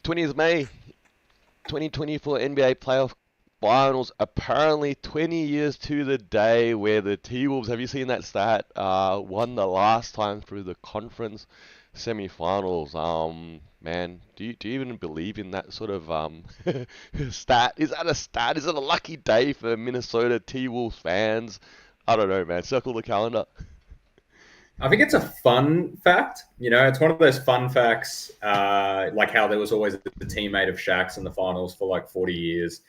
20th May, 2024 NBA playoff finals. Apparently, 20 years to the day where the T-Wolves, have you seen that stat? Won the last time through the conference semifinals. Man, do you even believe in that sort of stat? Is that a stat? Is it a lucky day for Minnesota T-Wolves fans? I don't know, man. Circle the calendar. I think it's a fun fact. It's one of those fun facts, like how there was always the teammate of Shaq's in the finals for like 40 years.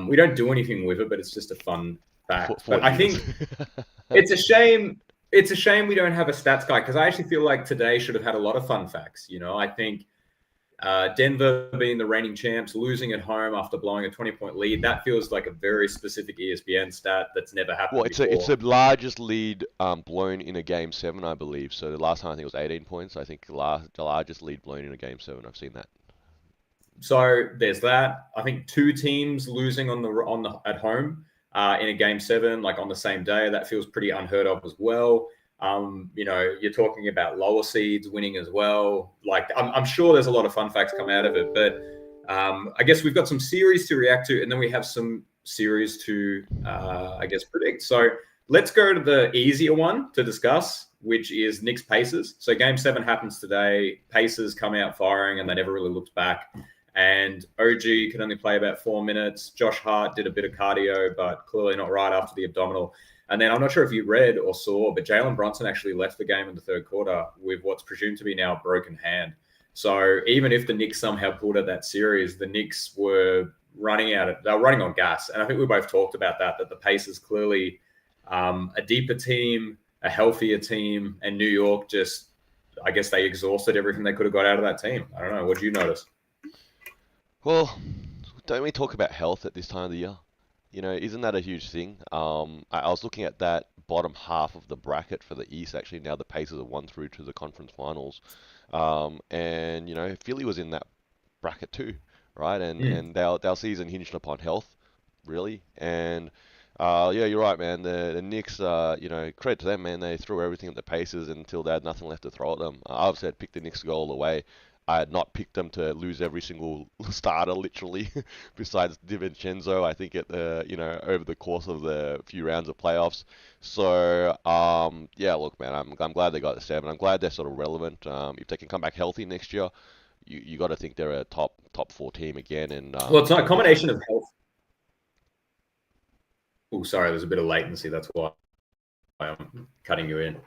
We don't do anything with it, but it's just a fun For fact. But 40 I years. think it's a shame. It's a shame we don't have a stats guy because I actually feel like today should have had a lot of fun facts. I think Denver being the reigning champs, losing at home after blowing a 20-point lead, that feels like a very specific ESPN stat that's never Well, happened it's before. the largest lead blown in a game seven, I believe. So the last time I think it was 18 points. I think the largest lead blown in a game seven. I've seen that. So there's that. I think two teams losing on the at home in a game seven, like on the same day, that feels pretty unheard of as well. You're talking about lower seeds winning as well. Like I'm sure there's a lot of fun facts come out of it, but I guess we've got some series to react to, and then we have some series to, I guess, predict. So let's go to the easier one to discuss, which is Knicks Pacers. So game seven happens today. Pacers come out firing, and they never really looked back. And OG could only play about 4 minutes. Josh Hart did a bit of cardio, but clearly not right after the abdominal. And then I'm not sure if you read or saw, but Jalen Brunson actually left the game in the third quarter with what's presumed to be now a broken hand. So even if the Knicks somehow pulled out that series, the Knicks were they were running on gas. And I think we both talked about that the Pacers clearly a deeper team, a healthier team, and New York just, I guess they exhausted everything they could have got out of that team. I don't know. What did you notice? Well, don't we talk about health at this time of the year? Isn't that a huge thing? I was looking at that bottom half of the bracket for the East. Actually, now the Pacers have won through to the conference finals, and Philly was in that bracket too, right? And Hmm. and their season hinged upon health, really. And yeah, you're right, man. The Knicks, credit to them, man. They threw everything at the Pacers until they had nothing left to throw at them. I've said pick the Knicks to go all the way. I had not picked them to lose every single starter, literally, besides DiVincenzo. I think over the course of the few rounds of playoffs. So yeah, look, man, I'm glad they got the seven. I'm glad they're sort of relevant. If they can come back healthy next year, you got to think they're a top four team again, and Well, it's not a definitely. combination of health. Oh, sorry, there's a bit of latency. That's why I'm cutting you in.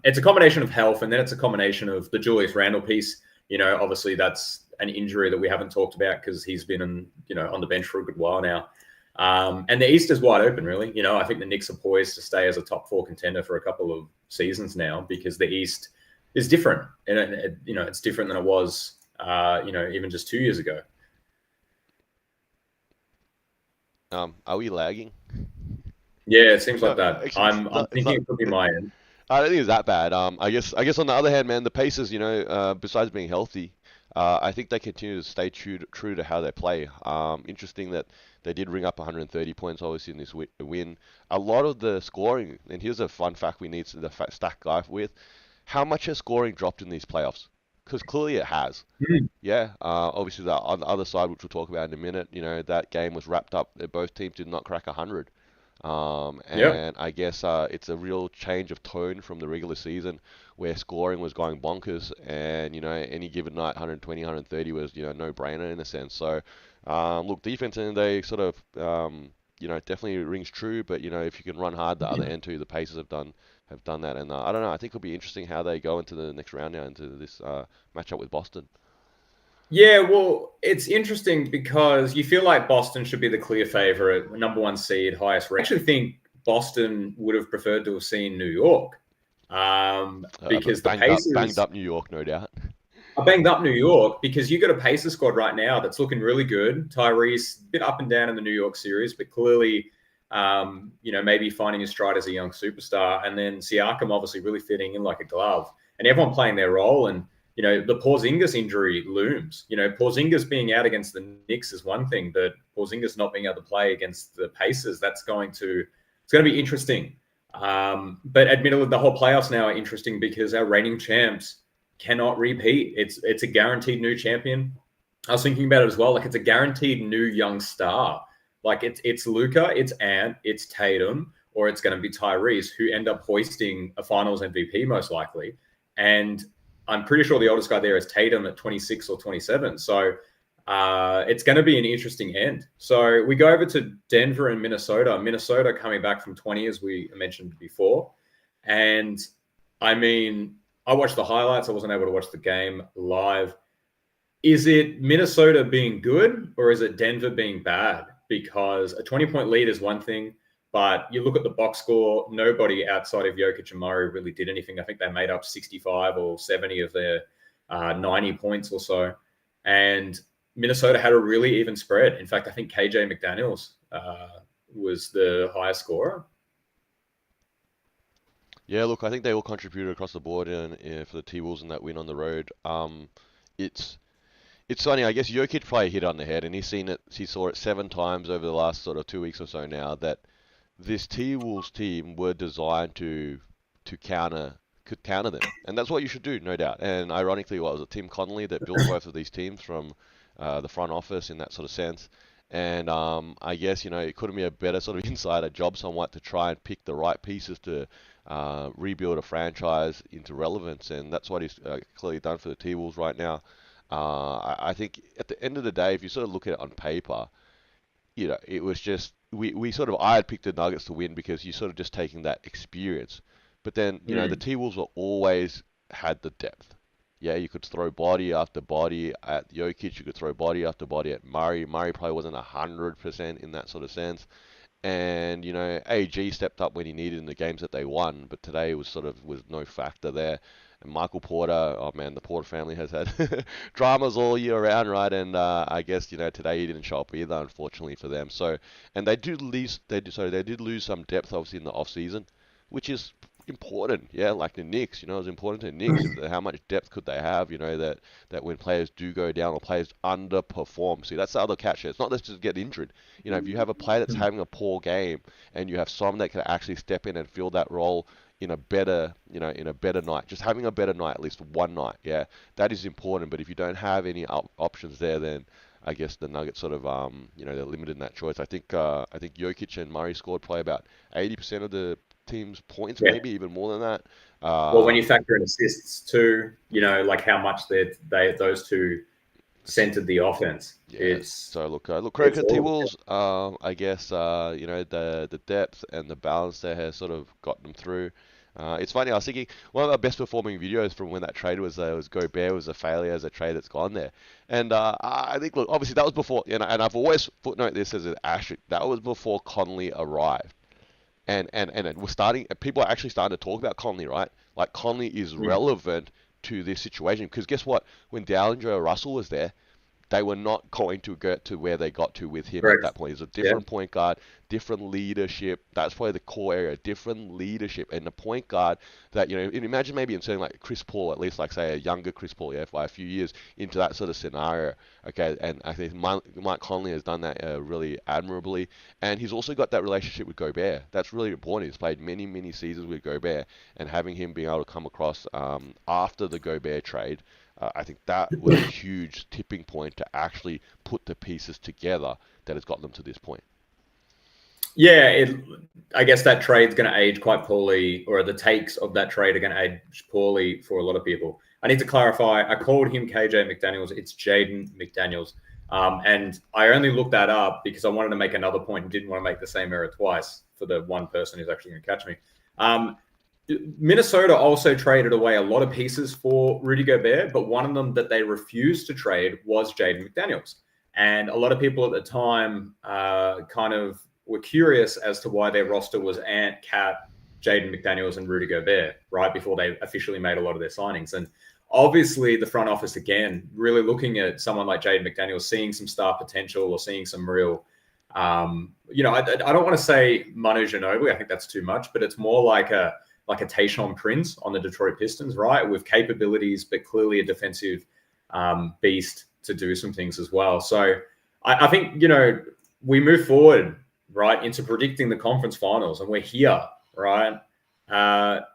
It's a combination of health, and then it's a combination of the Julius Randle piece. Obviously that's an injury that we haven't talked about because he's been on the bench for a good while now. And the East is wide open, really. I think the Knicks are poised to stay as a top four contender for a couple of seasons now because the East is different, and it's different than it was, even just 2 years ago. Are we lagging? Yeah, it seems No, like that. actually, I'm it's not. thinking it could be my end. I don't think it's that bad. I guess on the other hand, man, the Pacers, besides being healthy, I think they continue to stay true to how they play. Interesting that they did ring up 130 points, obviously, in this win. A lot of the scoring, and here's a fun fact we need to the stack guy with: how much has scoring dropped in these playoffs? Because clearly it has. Mm. Yeah, obviously on the other side, which we'll talk about in a minute, that game was wrapped up. Both teams did not crack 100. Yep. And I guess it's a real change of tone from the regular season where scoring was going bonkers and, any given night 120, 130 was, no brainer in a sense. So, look, defense and they sort of, definitely rings true, but, if you can run hard the other end too, the Pacers have done that. And I don't know, I think it'll be interesting how they go into the next round now, into this matchup with Boston. Yeah, well, it's interesting because you feel like Boston should be the clear favorite, number one seed, highest rate. I actually think Boston would have preferred to have seen New York But because the banged Pacers up New York, no doubt. I banged up New York because you got a Pacer squad right now that's looking really good. Tyrese, a bit up and down in the New York series, but clearly, maybe finding his stride as a young superstar. And then Siakam obviously really fitting in like a glove, and everyone playing their role. And the Porzingis injury looms. Porzingis being out against the Knicks is one thing, but Porzingis not being able to play against the Pacers, it's going to be interesting. But admittedly, the whole playoffs now are interesting because our reigning champs cannot repeat. It's a guaranteed new champion. I was thinking about it as well. Like, it's a guaranteed new young star. Like, it's Luka, it's Ant, it's Tatum, or it's going to be Tyrese, who end up hoisting a Finals MVP most likely. And I'm pretty sure the oldest guy there is Tatum at 26 or 27. So it's going to be an interesting end. So we go over to Denver and Minnesota. Minnesota coming back from 20, as we mentioned before. And I mean, I watched the highlights. I wasn't able to watch the game live. Is it Minnesota being good, or is it Denver being bad? Because a 20-point lead is one thing, but you look at the box score, nobody outside of Jokic and Murray really did anything. I think they made up 65 or 70 of their 90 points or so. And Minnesota had a really even spread. In fact, I think KJ McDaniels was the highest scorer. Yeah, look, I think they all contributed across the board for the T-Wolves in that win on the road. It's It's funny, I guess Jokic probably hit it on the head, and he saw it 7 times over the last sort of 2 weeks or so now, that this T-Wolves team were designed to could counter them, and that's what you should do, no doubt. And ironically, what was it, Tim Connolly that built both of these teams from the front office in that sort of sense. And I guess it couldn't be a better sort of insider job somewhat to try and pick the right pieces to rebuild a franchise into relevance, and that's what he's clearly done for the T-Wolves right now. I think at the end of the day, if you sort of look at it on paper, it was just we sort of I had picked the Nuggets to win because you sort of just taking that experience. But then the T-Wolves were always had the depth. Yeah, you could throw body after body at Jokic. You could throw body after body at Murray. Murray probably wasn't 100% in that sort of sense. And AG stepped up when he needed in the games that they won, but today was no factor there. And Michael Porter, oh man, the Porter family has had dramas all year around, right? And I guess today he didn't show up either, unfortunately for them. So, and they did lose some depth obviously in the off season, which is important. Yeah, like the Knicks, it was important to the Knicks. How much depth could they have? That when players do go down or players underperform. See, that's the other catch. It's not just get injured. If you have a player that's having a poor game and you have someone that can actually step in and fill that role in a better, in a better night, just having a better night, at least one night, yeah, that is important. But if you don't have any options there, then I guess the Nuggets sort of, they're limited in that choice. I think Jokic and Murray scored probably about 80% of the team's points, Yeah. maybe even more than that. Well, when you factor in assists too, like how much those two centered the offense. Yeah. So look, credit to T-Wolves. I guess the depth and the balance there has sort of got them through. It's funny. I was thinking one of our best performing videos from when that trade was Gobert was a failure as a trade that's gone there, and I think look, obviously that was before, and I've always footnote this as an asterisk. That was before Conley arrived. And we're starting. People are actually starting to talk about Conley, right? Like Conley is relevant to this situation because guess what? When D'Angelo Russell was there, they were not going to get to where they got to with him at that point. He's a different point guard, different leadership. That's probably the core area, different leadership. And the point guard that, imagine maybe in saying like Chris Paul, at least like say a younger Chris Paul, yeah, by a few years into that sort of scenario. Okay, and I think Mike Conley has done that really admirably. And he's also got that relationship with Gobert. That's really important. He's played many, many seasons with Gobert, and having him being able to come across after the Gobert trade, I think that was a huge tipping point to actually put the pieces together that has got them to this point. Yeah, I guess that trade's going to age quite poorly, or the takes of that trade are going to age poorly for a lot of people. I need to clarify. I called him KJ McDaniels. It's Jaden McDaniels. And I only looked that up because I wanted to make another point and didn't want to make the same error twice for the one person who's actually going to catch me. Minnesota also traded away a lot of pieces for Rudy Gobert, but one of them that they refused to trade was Jaden McDaniels. And a lot of people at the time kind of were curious as to why their roster was Ant, Cat, Jaden McDaniels, and Rudy Gobert, right before they officially made a lot of their signings. And obviously the front office, again, really looking at someone like Jaden McDaniels, seeing some star potential or seeing some real, I don't want to say Manu Ginobili. I think that's too much, but it's more like a Tayshaun Prince on the Detroit Pistons, right? With capabilities, but clearly a defensive beast to do some things as well. So I think, we move forward, right, into predicting the conference finals, and we're here, right?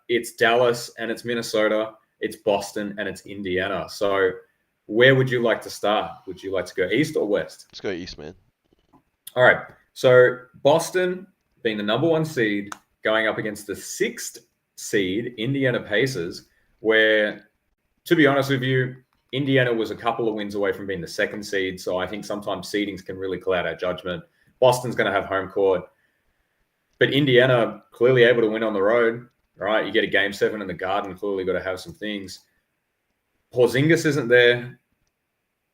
It's Dallas and it's Minnesota, it's Boston and it's Indiana. So Where would you like to start? Would you like to go east or west? Let's go East, man. All right. So Boston being the number one seed going up against the sixth seed, Indiana Pacers, where, to be honest with you, Indiana was a couple of wins away from being the second seed. So I think sometimes seedings can really cloud our judgment. Boston's going to have home court, but Indiana clearly able to win on the road, right? You get a game seven in the Garden, clearly got to have some things. Porzingis isn't there.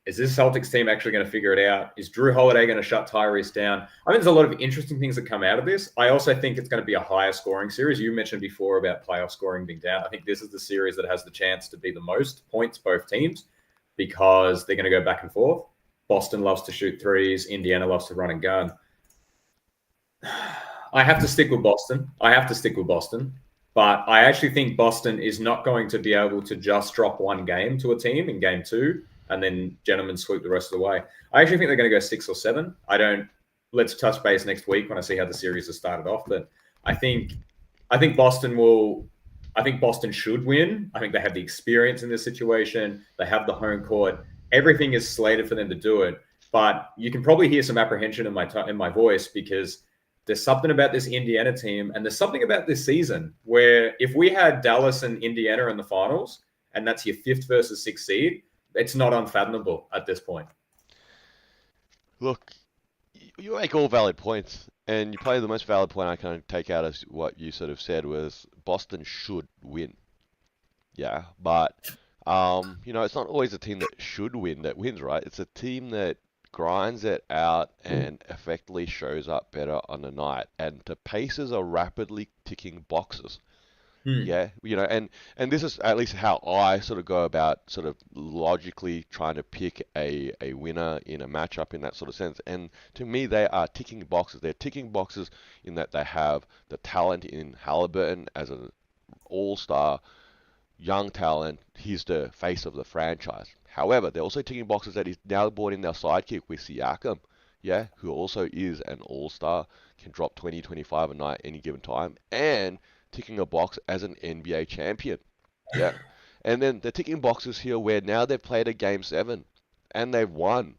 Is this Celtics team actually going to figure it out? Is Drew Holiday going to shut Tyrese down? I think there's a lot of interesting things that come out of this. I also think it's going to be a higher scoring series. You mentioned before about playoff scoring being down. I think this is the series that has the chance to be the most points, both teams, because they're going to go back and forth. Boston loves to shoot threes. Indiana loves to run and gun. I have to stick with Boston. But I actually think Boston is not going to be able to just drop one game to a team in game two and then gentlemen sweep the rest of the way. I actually think they're going to go 6 or 7. I don't. Let's touch base next week when I see how the series has started off. But I think Boston will. I think Boston should win. I think they have the experience in this situation. They have the home court. Everything is slated for them to do it. But you can probably hear some apprehension in my voice because there's something about this Indiana team, and there's something about this season where if we had Dallas and Indiana in the finals, and that's your 5th versus 6th seed, it's not unfathomable at this point. Look, you make all valid points, and you play the most valid point I can take out of what you sort of said was Boston should win. Yeah, but it's not always a team that should win that wins, right? It's a team that grinds it out and effectively shows up better on the night. And the Pacers are rapidly ticking boxes. Hmm. Yeah, and this is at least how I sort of go about sort of logically trying to pick a winner in a matchup in that sort of sense. And to me, they are ticking boxes. They're ticking boxes in that they have the talent in Halliburton as an all-star young talent. He's the face of the franchise. However, they're also ticking boxes that he's now brought in their sidekick with Siakam, yeah, who also is an all-star, can drop 20, 25 a night any given time, and ticking a box as an NBA champion. Yeah. And then they're ticking boxes here where now they've played a game 7 and they've won.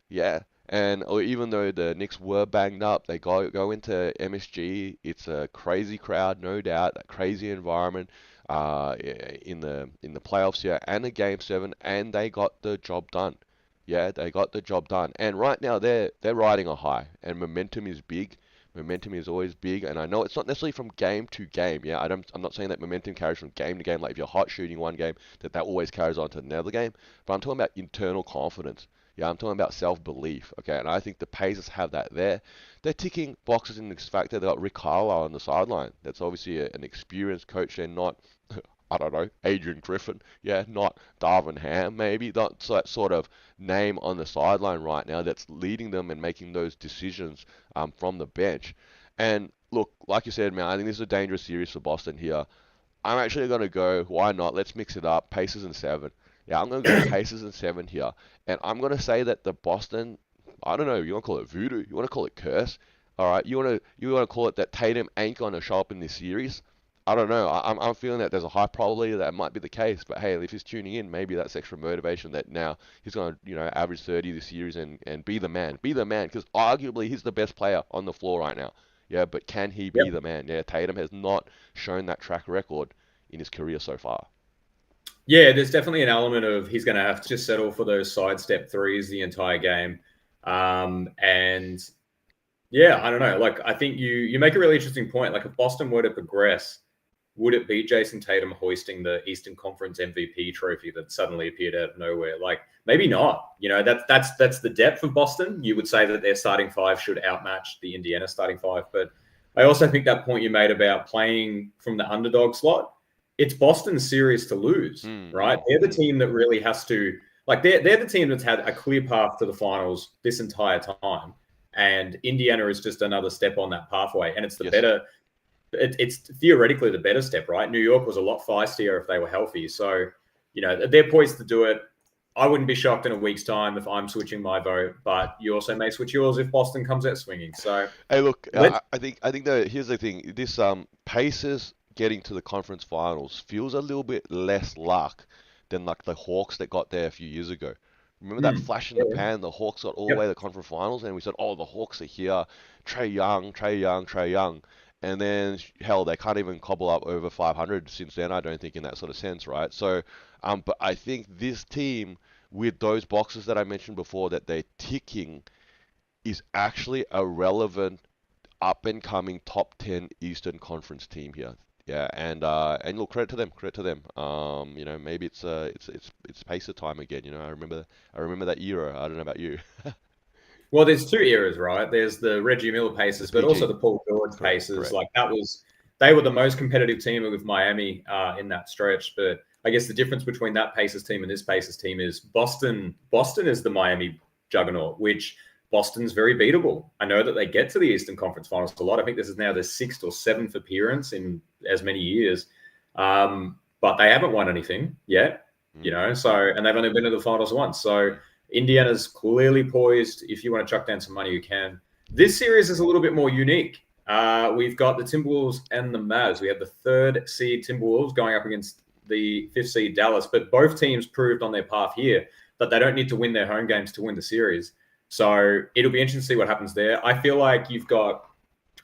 Yeah. And or even though the Knicks were banged up, they go into MSG. It's a crazy crowd, no doubt, a crazy environment in the playoffs here and the game 7, and they got the job done. Yeah, they got the job done. And right now they're riding a high, and momentum is big. Momentum is always big, and I know it's not necessarily from game to game. Yeah, I'm not saying that momentum carries from game to game. Like if you're hot shooting one game, that always carries on to another game. But I'm talking about internal confidence. Yeah, I'm talking about self-belief. Okay, and I think the Pacers have that there. They're ticking boxes in this fact that they've got Rick Carlisle on the sideline. That's obviously an experienced coach. They're not, I don't know, Adrian Griffin. Yeah, not Darvin Ham. Maybe not that sort of name on the sideline right now that's leading them and making those decisions from the bench. And look, like you said, man, I think this is a dangerous series for Boston here. I'm actually going to go, why not? Let's mix it up. Pacers and 7. Yeah, I'm going to go Pacers and 7 here. And I'm going to say that the Boston, I don't know, you want to call it voodoo? You want to call it curse? All right, you want to call it that Tatum ain't going to show up in this series? I don't know. I'm feeling that there's a high probability that might be the case. But hey, if he's tuning in, maybe that's extra motivation that now he's going to, average 30 this series and be the man. Be the man, because arguably he's the best player on the floor right now. Yeah, but can he be Yep. the man? Yeah, Tatum has not shown that track record in his career so far. Yeah, there's definitely an element of he's going to have to just settle for those sidestep threes the entire game. And yeah, I don't know. Like, I think you make a really interesting point. Like, if Boston were to progress, would it be Jason Tatum hoisting the Eastern Conference MVP trophy that suddenly appeared out of nowhere? Like, maybe not. That's the depth of Boston. You would say that their starting 5 should outmatch the Indiana starting 5, but I also think that point you made about playing from the underdog slot, it's Boston's series to lose, right? They're the team that really has to, like, they're the team that's had a clear path to the finals this entire time, and Indiana is just another step on that pathway, and it's the Yes. better. It's theoretically the better step, right? New York was a lot feistier if they were healthy, so they're poised to do it. I wouldn't be shocked in a week's time if I'm switching my vote, but you also may switch yours if Boston comes out swinging. So Hey, look, let's. I think that here's the thing. This Pacers getting to the conference finals feels a little bit less luck than like the Hawks that got there a few years ago. Remember that Hmm. flash in the Yeah. pan? The Hawks got all the way to Yep. the conference finals, and we said, "Oh, the Hawks are here. Trey Young, Trey Young, Trey Young." And then hell, they can't even cobble up over 500 since then. I don't think in that sort of sense, right? So, but I think this team with those boxes that I mentioned before that they're ticking is actually a relevant up and coming top 10 Eastern Conference team here. Yeah, and look, credit to them. Maybe it's Pacer time again. I remember that era. I don't know about you. Well, there's two eras, right? There's the Reggie Miller There's Pacers, but also PG. the Paul George Correct, Pacers. correct. Like they were the most competitive team with Miami in that stretch. But I guess the difference between that Pacers team and this Pacers team is Boston. Boston is the Miami juggernaut, which Boston's very beatable. I know that they get to the Eastern Conference Finals a lot. I think this is now their sixth or seventh appearance in as many years, but they haven't won anything yet. Mm. And they've only been to the finals once. So Indiana's clearly poised. If you want to chuck down some money, you can. This series is a little bit more unique. We've got the Timberwolves and the Mavs. We have the third seed Timberwolves going up against the fifth seed Dallas, but both teams proved on their path here that they don't need to win their home games to win the series. So it'll be interesting to see what happens there. I feel like you've got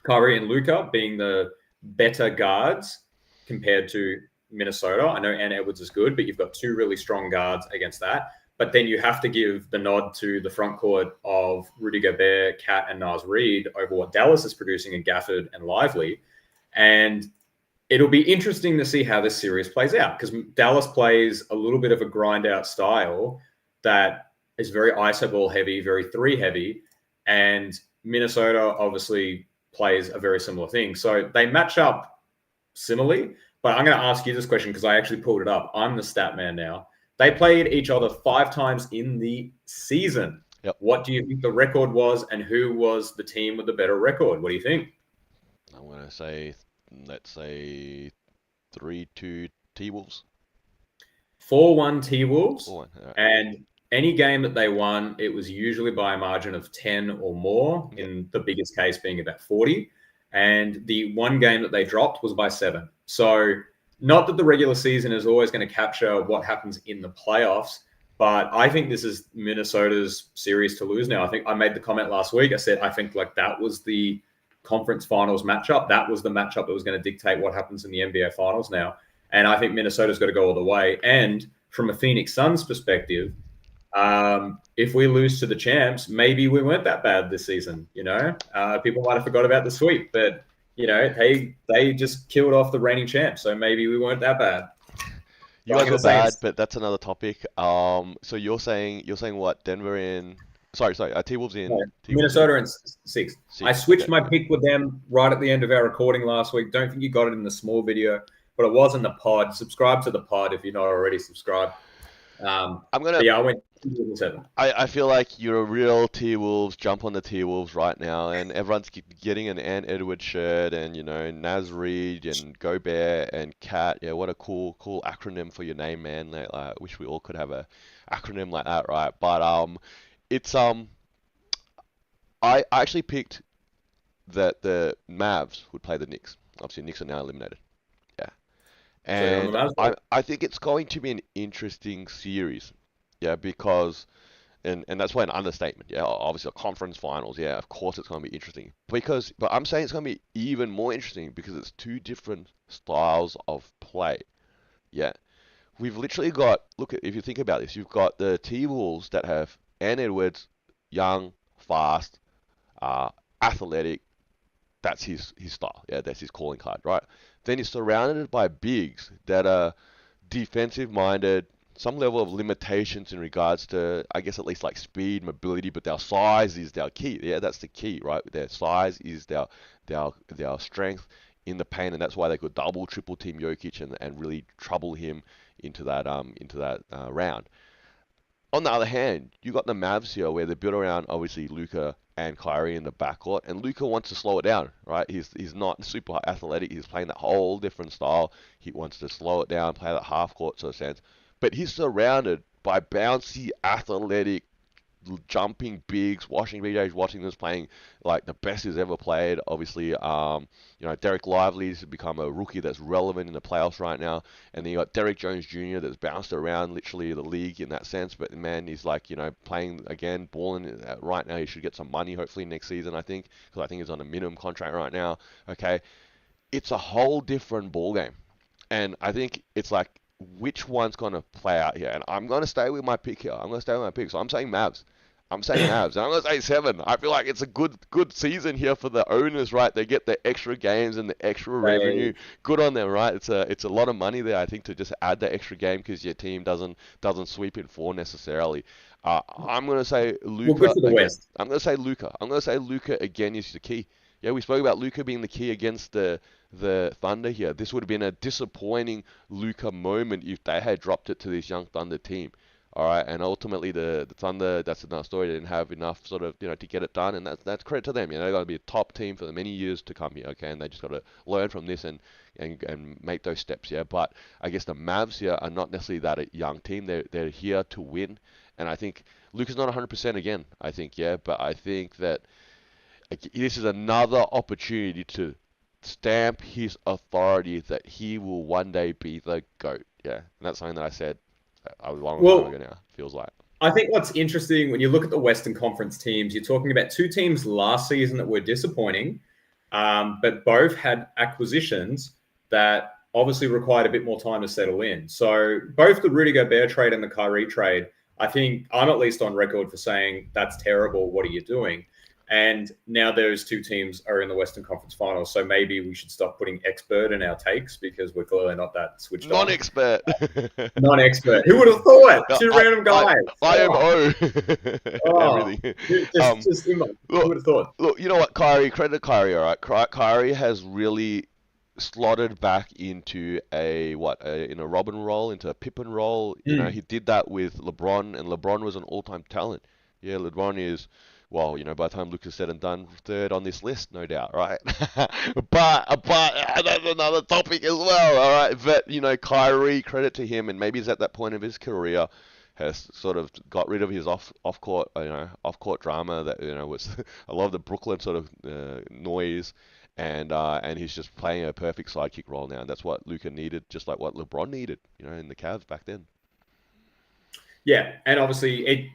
Kyrie and Luka being the better guards compared to Minnesota. I know Ant Edwards is good, but you've got two really strong guards against that. But then you have to give the nod to the front court of Rudy Gobert, Cat, and Naz Reid over what Dallas is producing in Gafford and Lively. And it'll be interesting to see how this series plays out because Dallas plays a little bit of a grind out style that is very iso ball heavy, very three heavy. And Minnesota obviously plays a very similar thing. So they match up similarly. But I'm going to ask you this question because I actually pulled it up. I'm the stat man now. They played each other 5 times in the season. Yep. What do you think the record was, and who was the team with the better record? What do you think? I'm gonna say, let's say 3-2 T-Wolves. 4-1 T Wolves. 4-1. All right. And any game that they won, it was usually by a margin of 10 or more, Yep. in the biggest case being about 40. And the one game that they dropped was by 7. So, not that the regular season is always going to capture what happens in the playoffs, but I think this is Minnesota's series to lose now. I think I made the comment last week. I said, I think like that was the conference finals matchup. That was the matchup that was going to dictate what happens in the NBA finals now. And I think Minnesota's got to go all the way. And from a Phoenix Suns perspective, if we lose to the champs, maybe we weren't that bad this season. People might have forgot about the sweep, but they just killed off the reigning champs, so maybe we weren't that bad. You But I'm guys gonna were say bad, but that's another topic. So you're saying what? Denver in sorry, T-Wolves in Minnesota in 6. I 6. switched Okay. my pick with them right at the end of our recording last week. Don't think you got it in the small video, but it was in the pod. Subscribe to the pod if you're not already subscribed. I'm gonna But yeah, I went 7. I feel like you're a real T-Wolves. Jump on the T-Wolves right now, and everyone's getting an Ant Edwards shirt, and Naz Reid and Gobert and Cat. Yeah, what a cool acronym for your name, man. I wish we all could have a acronym like that, right? But it's I actually picked that the Mavs would play the Knicks. Obviously, Knicks are now eliminated. Yeah, So you're on the and Mavs. I think it's going to be an interesting series. Yeah, because and that's why an understatement. Yeah, obviously the conference finals. Yeah, of course it's going to be interesting but I'm saying it's going to be even more interesting because it's two different styles of play. Yeah, we've literally got if you think about this, you've got the T-Wolves that have Ant Edwards, young, fast, uh, athletic. That's his style. Yeah, that's his calling card, right? Then he's surrounded by bigs that are defensive minded, some level of limitations in regards to, I guess, at least like speed, mobility, but their size is their key. Yeah, that's the key, right? Their size is their strength in the paint, and that's why they could double, triple team Jokic and really trouble him into that round. On the other hand, you got the Mavs here where they're built around obviously Luka and Kyrie in the backcourt, and Luka wants to slow it down, right? He's not super athletic. He's playing that whole different style. He wants to slow it down, play that half court sort of sense. But he's surrounded by bouncy, athletic jumping bigs, watching BJ's watching this playing like the best he's ever played. Obviously, Derek Lively's become a rookie that's relevant in the playoffs right now, and then you got Derek Jones Jr. that's bounced around literally the league in that sense. But man, he's like playing again, balling right now. He should get some money hopefully next season. I think because I think he's on a minimum contract right now. Okay, it's a whole different ball game. And I think it's like, which one's going to play out here? And I'm going to stay with my pick here. I'm going to stay with my pick. So I'm saying Mavs. I'm saying Mavs. And I'm going to say 7. I feel like it's a good season here for the owners, right? They get the extra games and the extra revenue. Good on them, right? It's a lot of money there, I think, to just add that extra game because your team doesn't sweep in 4 necessarily. I'm going to say Well, good Luka for the again. West. I'm going to say Luka. I'm going to say Luka again is the key. Yeah, we spoke about Luka being the key against the Thunder here. This would have been a disappointing Luka moment if they had dropped it to this young Thunder team. All right, and ultimately the Thunder, that's another story. They didn't have enough sort of to get it done, and that's credit to them. They've got to be a top team for the many years to come here. Okay, and they just got to learn from this and make those steps. Yeah, but I guess the Mavs here are not necessarily that a young team. They're here to win, and I think Luka's not 100% again. I think but I think that this is another opportunity to stamp his authority that he will one day be the GOAT. Yeah, and that's something that I said a long time Well, ago now, feels like. I think what's interesting when you look at the Western Conference teams, you're talking about 2 teams last season that were disappointing, but both had acquisitions that obviously required a bit more time to settle in. So both the Rudy Gobert trade and the Kyrie trade, I think I'm at least on record for saying that's terrible. What are you doing? And now those 2 teams are in the Western Conference Finals. So maybe we should stop putting expert in our takes because we're clearly not that switched on. Non-expert. Non-expert. Who would have thought? No, 2 random guys. I am Oh, O. oh. Everything. Just who would have thought? Look, you know what, Kyrie, credit to Kyrie, all right? Kyrie has really slotted back into in a Robin role, into a Pippen role. Mm. He did that with LeBron, and LeBron was an all-time talent. Yeah, LeBron is, well, by the time Luke is said and done, 3rd on this list, no doubt, right? but that's another topic as well, all right? But Kyrie, credit to him, and maybe he's at that point of his career, has sort of got rid of his off court drama that was a lot of the Brooklyn sort of noise, and he's just playing a perfect sidekick role now, and that's what Luka needed, just like what LeBron needed, in the Cavs back then. Yeah, and obviously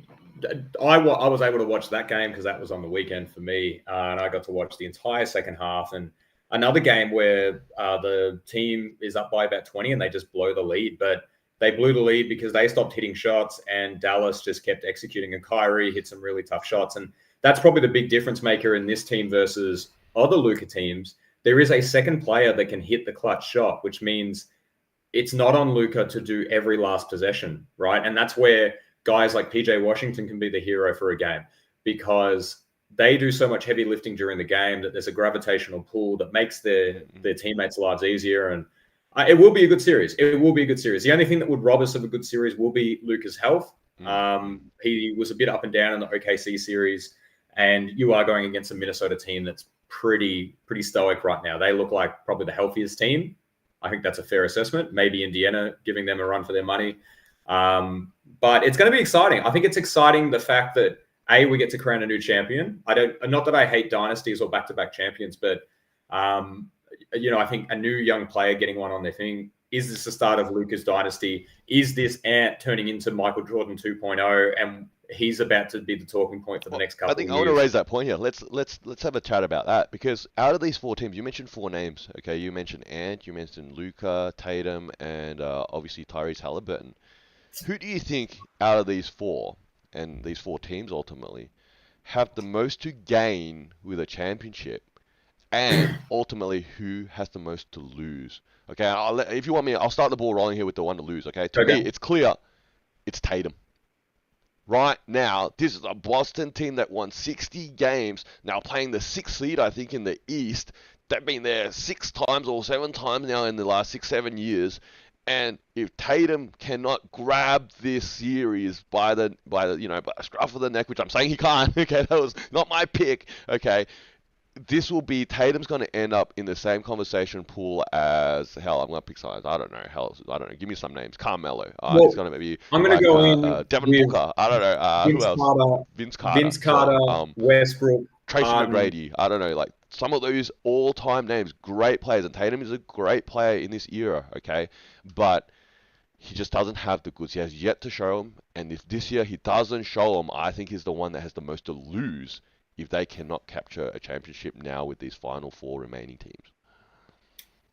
I was able to watch that game because that was on the weekend for me, and I got to watch the entire second half. And another game where the team is up by about 20 and they just blow the lead, but they blew the lead because they stopped hitting shots and Dallas just kept executing, and Kyrie hit some really tough shots. And that's probably the big difference maker in this team versus other Luka teams. There is a second player that can hit the clutch shot, which means it's not on Luka to do every last possession, right? And that's where guys like PJ Washington can be the hero for a game because they do so much heavy lifting during the game that there's a gravitational pull that makes their teammates' lives easier. And it will be a good series. It will be a good series. The only thing that would rob us of a good series will be Luka's health. He was a bit up and down in the OKC series, and you are going against a Minnesota team that's pretty stoic right now. They look like probably the healthiest team. I think that's a fair assessment. Maybe Indiana giving them a run for their money. But it's going to be exciting. I think it's exciting the fact that we get to crown a new champion. Not that I hate dynasties or back-to-back champions, but I think a new young player getting one on their thing. Is this the start of Luka's dynasty? Is this Ant turning into Michael Jordan 2.0, and he's about to be the talking point for the next couple of years? I want to raise that point here. Let's have a chat about that, because out of these 4 teams, you mentioned 4 names. Okay, you mentioned Ant, you mentioned Luka, Tatum, and obviously Tyrese Halliburton. Who do you think out of these 4, and these 4 teams ultimately, have the most to gain with a championship, and ultimately who has the most to lose? Okay, if you want me, I'll start the ball rolling here with the one to lose. Okay, to me, it's clear, it's Tatum. Right now, this is a Boston team that won 60 games, now playing the 6th seed, I think, in the East. They've been there 6 times or 7 times now in the last 6-7 years. And if Tatum cannot grab this series by the scruff of the neck, which I'm saying he can't, okay, that was not my pick, okay, this will be Tatum's going to end up in the same conversation pool as hell. I'm going to pick some. I don't know. Hell, I don't know. Give me some names. Carmelo. He's Well, going to be I'm going to like go in Devin with Booker. I don't know. Who Vince else? Carter, Vince Carter. Vince Sure. Carter, Westbrook, Tracy Harden. McGrady. I don't know. Like some of those all-time names, great players, and Tatum is a great player in this era. Okay, but he just doesn't have the goods. He has yet to show them, and if this year he doesn't show them, I think he's the one that has the most to lose if they cannot capture a championship now with these final four remaining teams.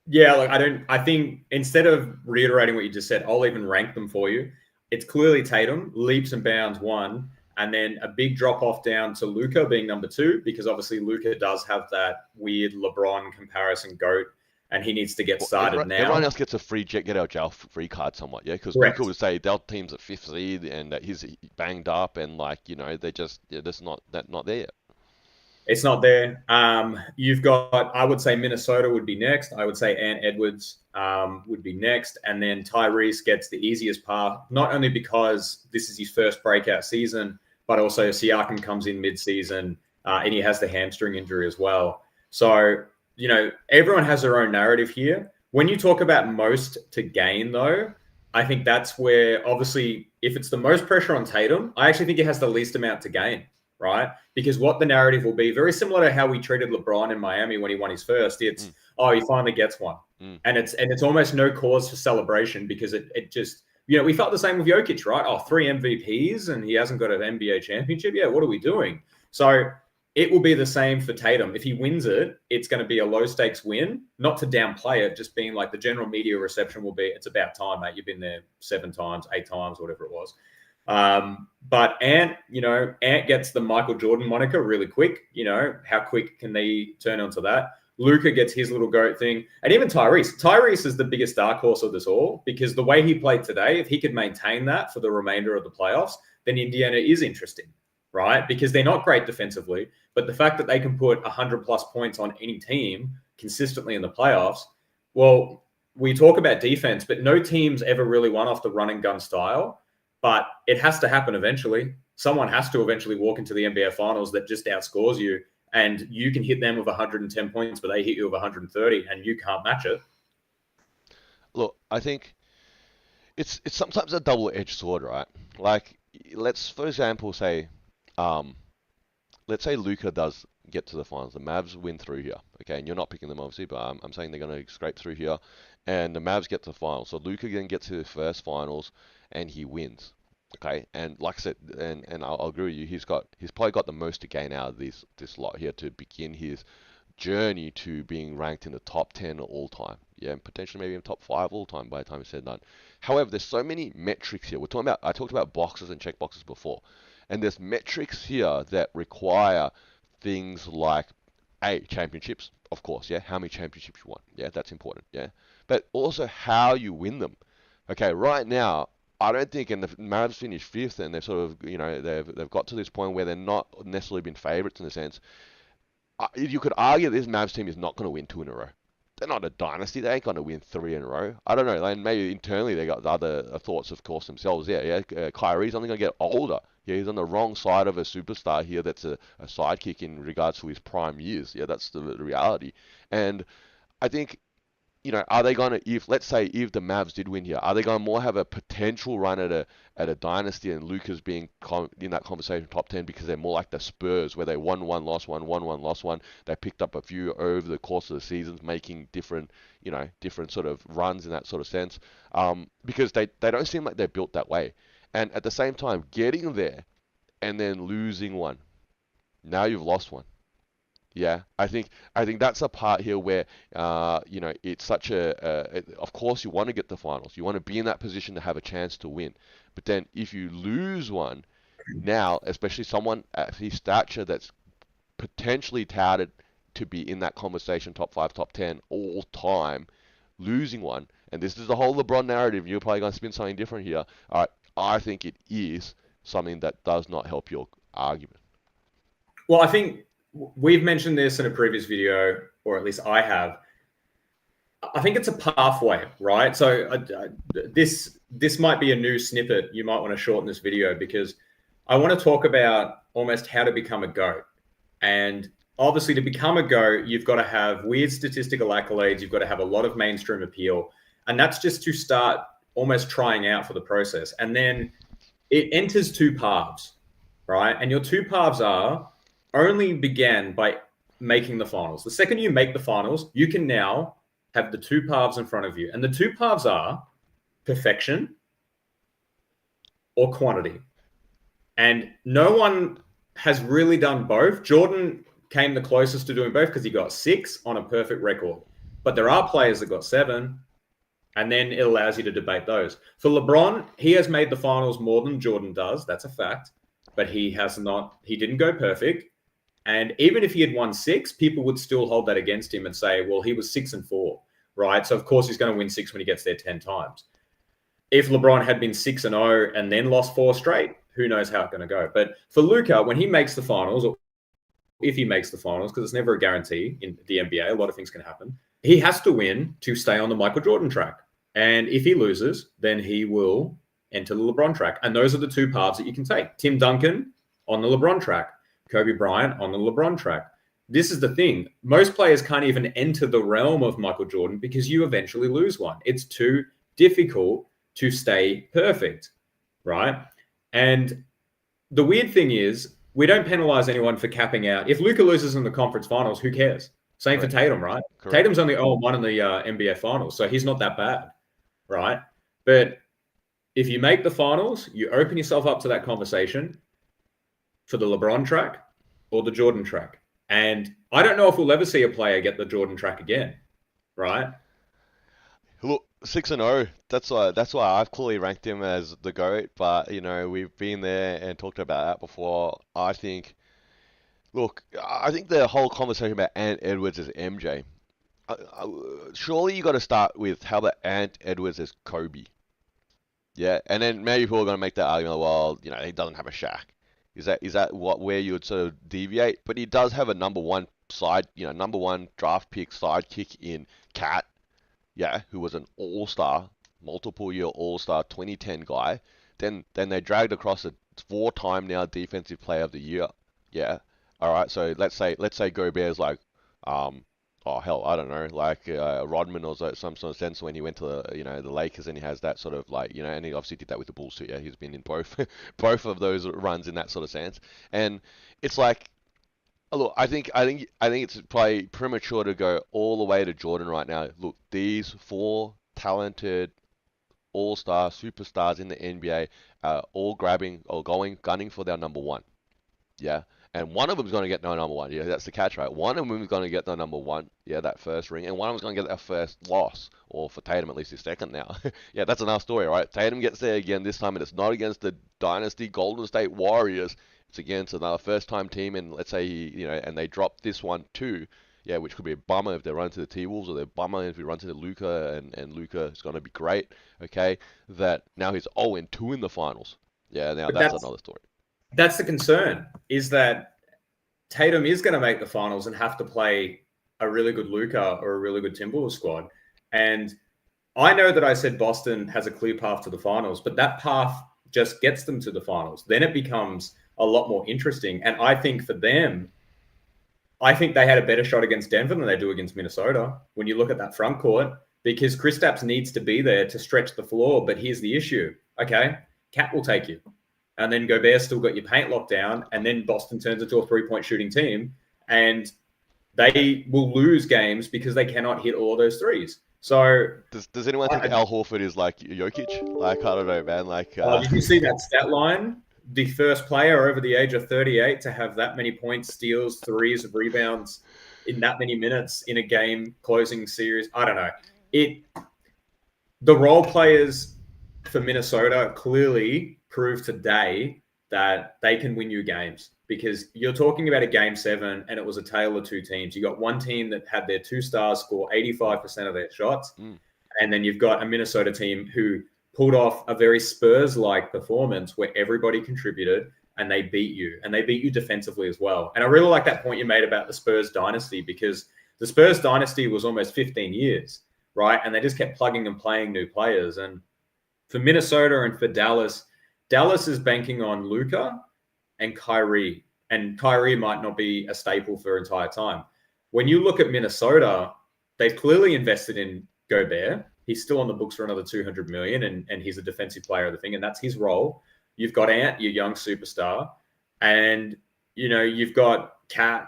Yeah, like I think instead of reiterating what you just said, I'll even rank them for you. It's clearly Tatum, leaps and bounds one, and then a big drop off down to Luka being number two, because obviously Luka does have that weird LeBron comparison goat, and he needs to get Well, started everyone now. else gets a free get out jail free card somewhat, yeah, because Luca Correct. would say their team's at fifth seed and that he's banged up and like they just that's not there yet. It's not there. You've got, I would say Minnesota would be next. I would say Ant Edwards would be next. And then Tyrese gets the easiest path, not only because this is his first breakout season, but also Siakam comes in mid-season and he has the hamstring injury as well. So, everyone has their own narrative here. When you talk about most to gain, though, I think that's where, obviously, if it's the most pressure on Tatum, I actually think it has the least amount to gain, right? Because what the narrative will be, very similar to how we treated LeBron in Miami when he won his first, it's, Mm, oh, he finally gets one. mm. And it's almost no cause for celebration, because it just, we felt the same with Jokic, right? Oh, 3 MVPs and he hasn't got an NBA championship. Yeah, what are we doing? So it will be the same for Tatum. If he wins it, it's going to be a low stakes win, not to downplay it, just being like the general media reception will be, it's about time, mate. You've been there 7 times, 8 times, whatever it was. But Ant gets the Michael Jordan moniker really quick. How quick can they turn onto that? Luka gets his little goat thing. And even Tyrese. Tyrese is the biggest dark horse of this all, because the way he played today, if he could maintain that for the remainder of the playoffs, then Indiana is interesting, right? Because they're not great defensively, but the fact that they can put 100 plus points on any team consistently in the playoffs, well, we talk about defense, but no team's ever really won off the run and gun style. But it has to happen eventually. Someone has to eventually walk into the NBA Finals that just outscores you, and you can hit them with 110 points, but they hit you with 130, and you can't match it. Look, I think it's sometimes a double-edged sword, right? Like let's for example say, um, let's say Luca does get to the finals, the Mavs win through here, okay, and you're not picking them obviously, but I'm saying they're going to scrape through here, and the Mavs get to the finals. So Luca then gets to the first finals, and he wins. Okay, and like I said, and I'll agree with you. He's probably got the most to gain out of this lot here to begin his journey to being ranked in the top 10 all time. Yeah, and potentially maybe in top 5 all time by the time it's said and done. However, there's so many metrics here. I talked about boxes and check boxes before. And there's metrics here that require things like championships, of course, yeah, how many championships you won. Yeah, that's important, yeah. But also how you win them. Okay, right now, I don't think, and the Mavs finished fifth, and they've sort of, they've got to this point where they're not necessarily been favourites in a sense. You could argue this Mavs team is not going to win 2 in a row. They're not a dynasty. They ain't going to win 3 in a row. I don't know. And maybe internally they got other thoughts, of course, themselves. Yeah. Kyrie's only going to get older. Yeah, he's on the wrong side of a superstar here. That's a sidekick in regards to his prime years. Yeah, that's the reality. And I think are they going to, if let's say if the Mavs did win here, are they going to more have a potential run at a dynasty and Luka's being in that conversation top 10 because they're more like the Spurs where they won one, lost one, won one, lost one. They picked up a few over the course of the seasons, making different sort of runs in that sort of sense. Because they don't seem like they're built that way. And at the same time, getting there and then losing one. Now you've lost one. Yeah, I think that's a part here where it's such of course you want to get the finals. You want to be in that position to have a chance to win. But then if you lose one, now, especially someone at his stature that's potentially touted to be in that conversation top 5, top 10 all time, losing one, and this is the whole LeBron narrative, you're probably going to spin something different here. All right, I think it is something that does not help your argument. Well, I think we've mentioned this in a previous video, or at least I have. I think it's a pathway, right? So this might be a new snippet. You might want to shorten this video because I want to talk about almost how to become a GOAT. And obviously to become a GOAT, you've got to have weird statistical accolades. You've got to have a lot of mainstream appeal. And that's just to start almost trying out for the process. And then it enters two paths, right? And your two paths are only began by making the finals. The second you make the finals, you can now have the two paths in front of you. And the two paths are perfection or quantity. And no one has really done both. Jordan came the closest to doing both because he got 6 on a perfect record. But there are players that got 7, and then it allows you to debate those. For LeBron, he has made the finals more than Jordan does. That's a fact. But he didn't go perfect. And even if he had won 6, people would still hold that against him and say, well, he was 6-4, right? So of course he's going to win 6 when he gets there 10 times. If LeBron had been 6-0 and then lost 4 straight, who knows how it's going to go. But for Luka, when he makes the finals, or if he makes the finals, because it's never a guarantee in the NBA, a lot of things can happen, he has to win to stay on the Michael Jordan track. And if he loses, then he will enter the LeBron track. And those are the two paths that you can take. Tim Duncan on the LeBron track, Kobe Bryant on the LeBron track. This is the thing. Most players can't even enter the realm of Michael Jordan because you eventually lose one. It's too difficult to stay perfect, right? And the weird thing is, we don't penalize anyone for capping out. If Luka loses in the conference finals, who cares? Same Correct. for Tatum, right? Correct. Tatum's only 0-1 in the NBA finals, so he's not that bad, right? But if you make the finals, you open yourself up to that conversation for the LeBron track or the Jordan track. And I don't know if we'll ever see a player get the Jordan track again, right? Look, 6-0. That's why I've clearly ranked him as the GOAT. But we've been there and talked about that before. I think the whole conversation about Ant Edwards as MJ. Surely you got to start with how about Ant Edwards as Kobe. Yeah, and then maybe people are going to make that argument. Well, he doesn't have a Shaq. Is that where you would sort of deviate? But he does have a number one draft pick sidekick in Cat. Yeah, who was an all-star, multiple-year all-star 2010 guy. Then they dragged across a 4-time now defensive player of the year. Yeah. All right. So let's say Gobert's like oh hell, I don't know, like Rodman or some sort of sense when he went to the Lakers, and he has that sort of like and he obviously did that with the Bulls too. Yeah, he's been in both both of those runs in that sort of sense, and it's like, look, I think it's probably premature to go all the way to Jordan right now. Look, these 4 talented all-star superstars in the NBA are all grabbing or gunning for their number one. Yeah. And one of them's going to get no number one. Yeah, that's the catch, right? One of them is going to get the number one. Yeah, that first ring. And one of them's going to get their first loss. Or for Tatum, at least his second now. Yeah, that's another story, right? Tatum gets there again this time, and it's not against the Dynasty Golden State Warriors. It's against another first-time team, and let's say and they drop this one too. Yeah, which could be a bummer if they run to the T-Wolves, or they're bummer if we run to the Luka, and Luka is going to be great. Okay, that now he's 0-2 in the finals. Yeah, now But that's another story. That's the concern, is that Tatum is going to make the finals and have to play a really good Luka or a really good Timberwolves squad. And I know that I said Boston has a clear path to the finals, but that path just gets them to the finals. Then it becomes a lot more interesting. And I think for them, I think they had a better shot against Denver than they do against Minnesota when you look at that front court, because Kristaps needs to be there to stretch the floor. But here's the issue. Okay, Cat will take you. And then Gobert's still got your paint locked down. And then Boston turns into a 3-point shooting team. And they will lose games because they cannot hit all those threes. So does anyone think Al Horford is like Jokic? Like, I don't know, man. Like, did you see that stat line? The first player over the age of 38 to have that many points, steals, threes, rebounds in that many minutes in a game closing series. I don't know. The role players for Minnesota clearly proved today that they can win you games, because you're talking about a game 7 and it was a tale of two teams. You got one team that had their 2 stars score 85% of their shots. And then you've got a Minnesota team who pulled off a very Spurs-like performance where everybody contributed and they beat you defensively as well. And I really like that point you made about the Spurs dynasty, because the Spurs dynasty was almost 15 years, right? And they just kept plugging and playing new players. And for Minnesota and for Dallas is banking on Luka and Kyrie. and Kyrie might not be a staple for entire time. When you look at Minnesota, they've clearly invested in Gobert. He's still on the books for another 200 million, and he's a defensive player of the thing, and that's his role. You've got Ant, your young superstar, and you've got Cat,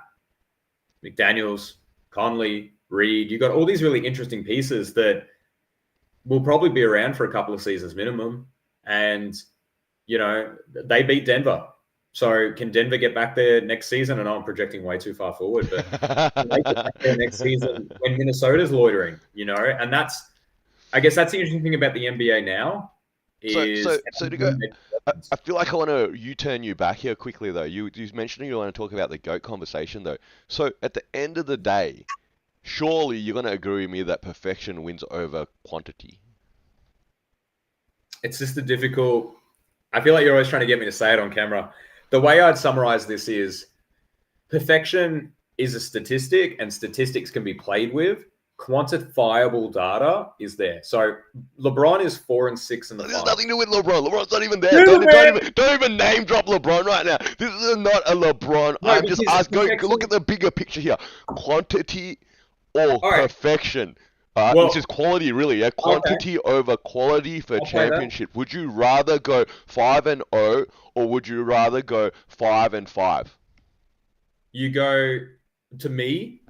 McDaniels, Conley, Reed. You've got all these really interesting pieces that will probably be around for a couple of seasons minimum. And, they beat Denver. So can Denver get back there next season? I know I'm projecting way too far forward, but can they get back there next season when Minnesota's loitering, And I guess that's the interesting thing about the NBA now is... So to go... I feel like I want to U-turn you back here quickly, though. You mentioned you want to talk about the GOAT conversation, though. So at the end of the day, surely you're going to agree with me that perfection wins over quantity. It's just a difficult... I feel like you're always trying to get me to say it on camera. The way I'd summarize this is perfection is a statistic, and statistics can be played with. Quantifiable data is there. So LeBron is 4-6 in the finals. There's nothing to do with LeBron. LeBron's not even there. Don't even name drop LeBron right now. This is not a LeBron. No, I'm just asking. Look at the bigger picture here. Quantity or perfection. Which is quality, really. Yeah, quantity over quality for championship. Would you rather go 5-0 or would you rather go 5-5? To me,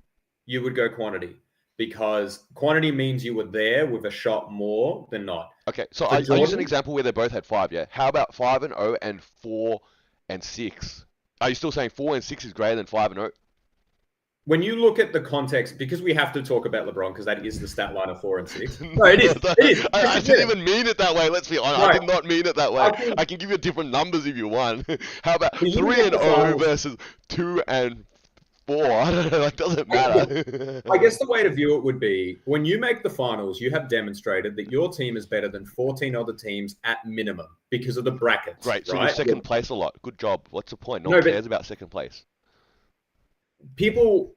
you would go quantity. Because quantity means you were there with a shot more than not. Okay, so I use an example where they both had 5, yeah? How about 5-0 and 4-6? Are you still saying 4-6 is greater than 5-0? When you look at the context, because we have to talk about LeBron, because that is the stat line of 4-6. No, it is. I didn't even mean it that way, let's be honest. No, I did not mean it that way. I can give you different numbers if you want. How about 3-0 versus 2-4? I don't know, that doesn't matter. I guess the way to view it would be, when you make the finals, you have demonstrated that your team is better than 14 other teams at minimum because of the brackets. Great, so you're second place a lot. Good job. What's the point? No one cares about second place. People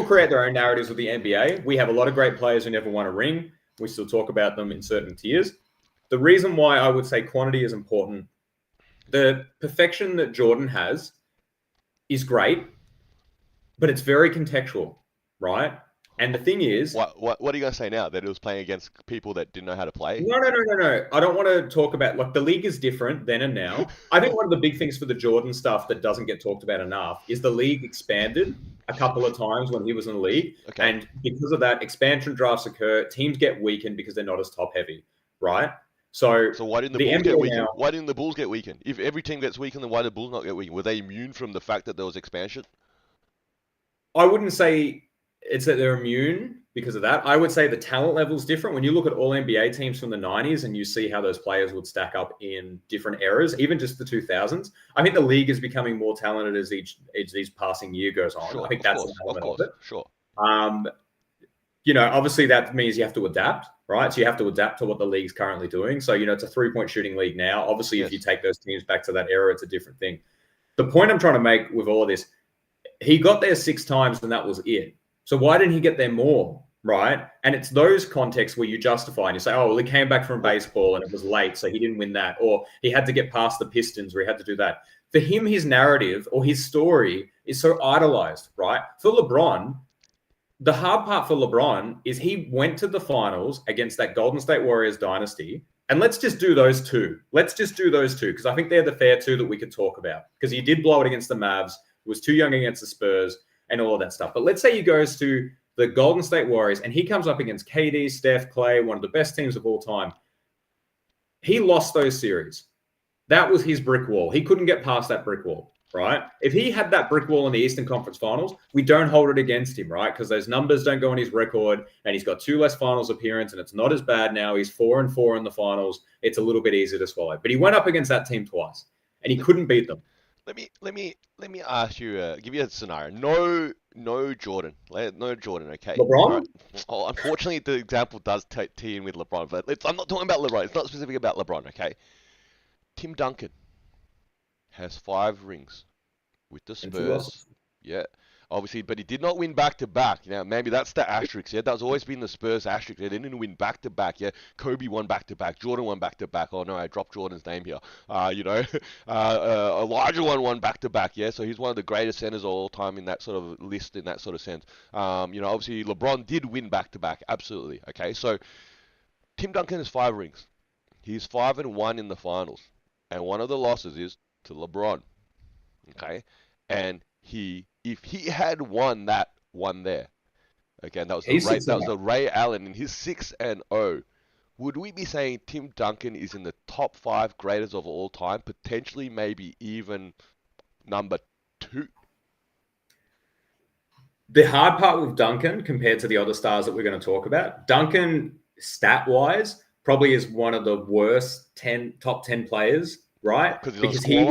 create their own narratives with the NBA. We have a lot of great players who never won a ring. We still talk about them in certain tiers. The reason why I would say quantity is important, the perfection that Jordan has is great, but it's very contextual, right? And the thing is... What are you going to say now? That it was playing against people that didn't know how to play? No. I don't want to talk about... the league is different then and now. I think one of the big things for the Jordan stuff that doesn't get talked about enough is the league expanded a couple of times when he was in the league. Okay. And because of that, expansion drafts occur. Teams get weakened because they're not as top-heavy, right? So why didn't the Bulls get weakened? Why didn't the Bulls get weakened? If every team gets weakened, then why did the Bulls not get weakened? Were they immune from the fact that there was expansion? I wouldn't say it's that they're immune because of that. I would say the talent level is different. When you look at all NBA teams from the 90s and you see how those players would stack up in different eras, even just the 2000s, I think the league is becoming more talented as each passing year goes on. Sure, I think that's an element of it. Sure. Obviously that means you have to adapt, right? So you have to adapt to what the league's currently doing. So, it's a 3-point shooting league now. Obviously, If you take those teams back to that era, it's a different thing. The point I'm trying to make with all of this, he got there 6 times and that was it. So why didn't he get there more, right? And it's those contexts where you justify and you say, oh, well, he came back from baseball and it was late, so he didn't win that. Or he had to get past the Pistons where he had to do that. For him, his narrative or his story is so idolized, right? For LeBron, the hard part for LeBron is he went to the finals against that Golden State Warriors dynasty. And let's just do those two. Because I think they're the fair two that we could talk about. Because he did blow it against the Mavs, was too young against the Spurs, and all of that stuff. But let's say he goes to the Golden State Warriors and he comes up against KD, Steph, Clay, one of the best teams of all time. He lost those series. That was his brick wall. He couldn't get past that brick wall, right? If he had that brick wall in the Eastern Conference Finals, we don't hold it against him, right? Because those numbers don't go on his record and he's got 2 less finals appearances and it's not as bad now. He's 4-4 in the finals. It's a little bit easier to swallow. But he went up against that team twice and he couldn't beat them. Let me ask you, give you a scenario. No Jordan, okay? LeBron? Right. Oh, unfortunately, the example does tee in with LeBron, but I'm not talking about LeBron. It's not specific about LeBron, okay? Tim Duncan has 5 rings with the Spurs. Yeah. Obviously, but he did not win back to back. You know, maybe that's the asterisk. Yeah, that's always been the Spurs asterisk. They didn't win back to back. Yeah, Kobe won back to back. Jordan won back to back. Oh no, I dropped Jordan's name here. You know, Elijah won back to back. Yeah, so he's one of the greatest centers of all time in that sort of list, in that sort of sense. You know, obviously LeBron did win back to back. Absolutely. Okay, so Tim Duncan has 5 rings. He's 5-1 in the finals, and one of the losses is to LeBron. Okay, and if he had won that one there, again, He's 6 that and was the Ray Allen in his 6-0. Would we be saying Tim Duncan is in the top 5 greatest of all time, potentially maybe even number 2? The hard part with Duncan compared to the other stars that we're going to talk about, Duncan stat wise probably is one of the worst top 10 players, right? Because he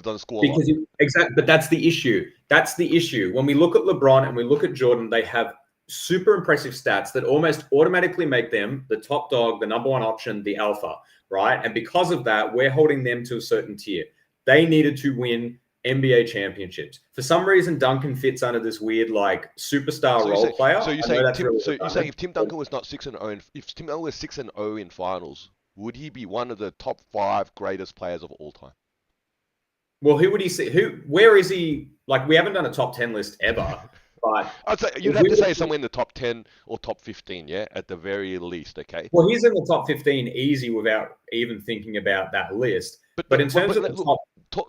doesn't score a lot. Exactly, but that's the issue. That's the issue. When we look at LeBron and we look at Jordan, they have super impressive stats that almost automatically make them the top dog, the number one option, the alpha, right? And because of that, we're holding them to a certain tier. They needed to win NBA championships. For some reason, Duncan fits under this weird like superstar role player. So you're saying if Tim Duncan was not 6-0, if Tim Duncan was 6-0 in finals, would he be one of the top 5 greatest players of all time? Well, who would he see? Where is he? Like, we haven't done a top 10 list ever. But I'd say you'd have to say somewhere in the top 10 or top 15, yeah, at the very least, okay? Well, he's in the top 15 easy without even thinking about that list. But in terms of the top...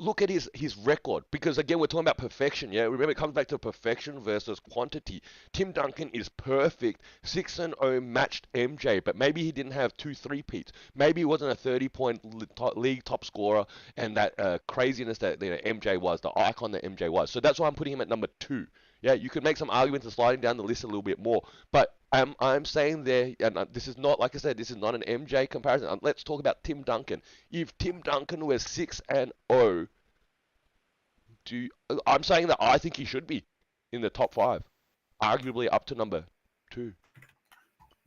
Look at his record, because again, we're talking about perfection, yeah? Remember, it comes back to perfection versus quantity. Tim Duncan is perfect, 6-0 matched MJ, but maybe he didn't have 2 3-peats. Maybe he wasn't a 30-point league top scorer and that craziness that MJ was, the icon that MJ was. So that's why I'm putting him at number 2. Yeah, you could make some arguments of sliding down the list a little bit more, but I'm saying there, and this is not, like I said, this is not an MJ comparison. Let's talk about Tim Duncan. If Tim Duncan was 6-0, I'm saying that I think he should be in the top 5, arguably up to number 2.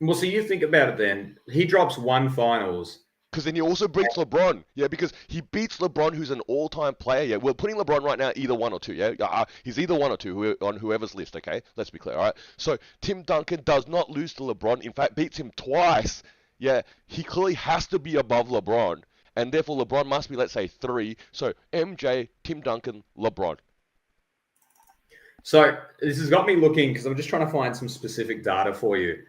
Well, so you think about it then. He drops 1 finals. Because then he also beats LeBron, yeah, because he beats LeBron, who's an all-time player, yeah. We're putting LeBron right now either 1 or 2, yeah. He's either 1 or 2 on whoever's list, okay. Let's be clear, all right. So Tim Duncan does not lose to LeBron. In fact, beats him twice. Yeah, he clearly has to be above LeBron, and therefore LeBron must be, let's say, 3. So MJ, Tim Duncan, LeBron. So this has got me looking, because I'm just trying to find some specific data for you.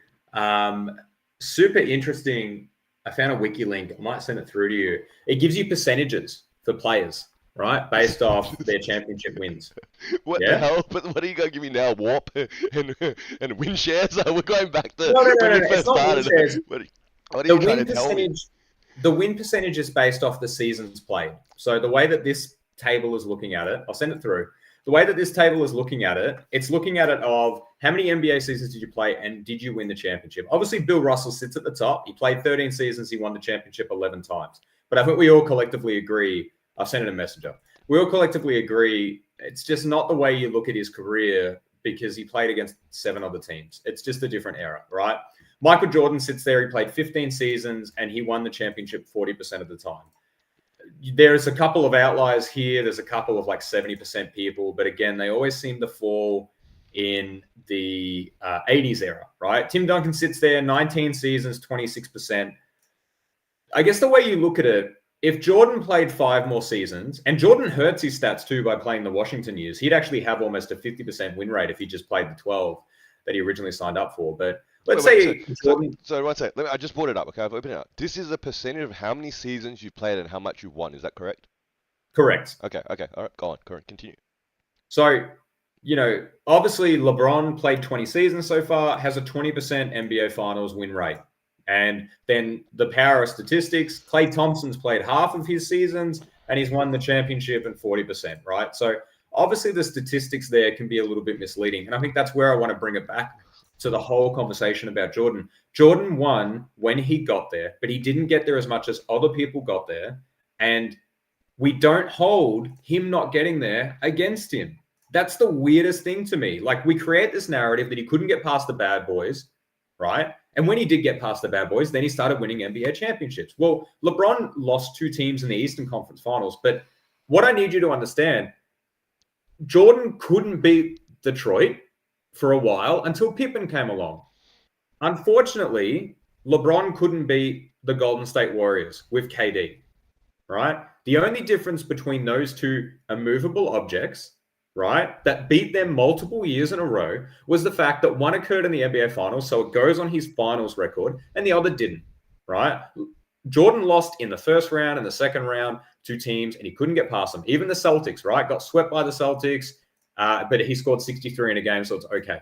Super interesting. I found a wiki link. I might send it through to you. It gives you percentages for players, right? Based off their championship wins. What the hell? But what are you going to give me now? Warp and win shares? We're going back to no, when we first it's not started. Win shares. What are you trying to tell me? The win percentage is based off the seasons played. So the way that this table is looking at it, I'll send it through. The way that this table is looking at it, it's looking at it of how many NBA seasons did you play and did you win the championship? Obviously, Bill Russell sits at the top. He played 13 seasons. He won the championship 11 times. But I think we all collectively agree. I've sent it a messenger. We all collectively agree it's just not the way you look at his career, because he played against 7 other teams. It's just a different era, right? Michael Jordan sits there. He played 15 seasons and he won the championship 40% of the time. There's a couple of outliers here. There's a couple of like 70% people, but again, they always seem to fall in the 80s era, right? Tim Duncan sits there, 19 seasons, 26%. I guess the way you look at it, if Jordan played 5 more seasons, and Jordan hurts his stats too by playing the Washington years, he'd actually have almost a 50% win rate if he just played the 12 that he originally signed up for. But let's say Jordan... So one second. I just brought it up, okay? I've opened it up. This is a percentage of how many seasons you've played and how much you've won. Is that correct? Correct. Okay. All right, go on. Correct. Continue. So, obviously LeBron played 20 seasons so far, has a 20% NBA Finals win rate. And then the power of statistics, Klay Thompson's played half of his seasons and he's won the championship in 40%, right? So obviously the statistics there can be a little bit misleading. And I think that's where I want to bring it back to the whole conversation about Jordan. Jordan won when he got there, but he didn't get there as much as other people got there. And we don't hold him not getting there against him. That's the weirdest thing to me. Like, we create this narrative that he couldn't get past the bad boys, right? And when he did get past the bad boys, then he started winning NBA championships. Well, LeBron lost 2 teams in the Eastern Conference Finals. But what I need you to understand, Jordan couldn't beat Detroit for a while until Pippen came along. Unfortunately, LeBron couldn't beat the Golden State Warriors with KD, right? The only difference between those two immovable objects, right, that beat them multiple years in a row was the fact that one occurred in the NBA Finals, so it goes on his finals record, and the other didn't, right? Jordan lost in the first round and the second round to teams, and he couldn't get past them. Even the Celtics, right, got swept by the Celtics, but he scored 63 in a game, so it's okay.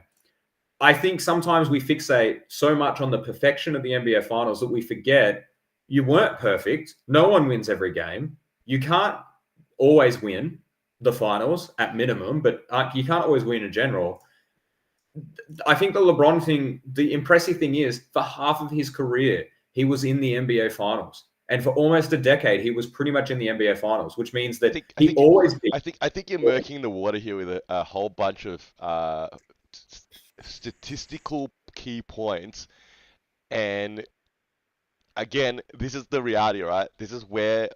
I think sometimes we fixate so much on the perfection of the NBA Finals that we forget you weren't perfect. No one wins every game. You can't always win the finals at minimum, but you can't always win in general. I think the LeBron thing, the impressive thing is for half of his career, he was in the NBA Finals. And for almost a decade, he was pretty much in the NBA Finals, which means that he always beat. I think you're murking the water here with a whole bunch of statistical key points, and again, this is the reality, right? This is where,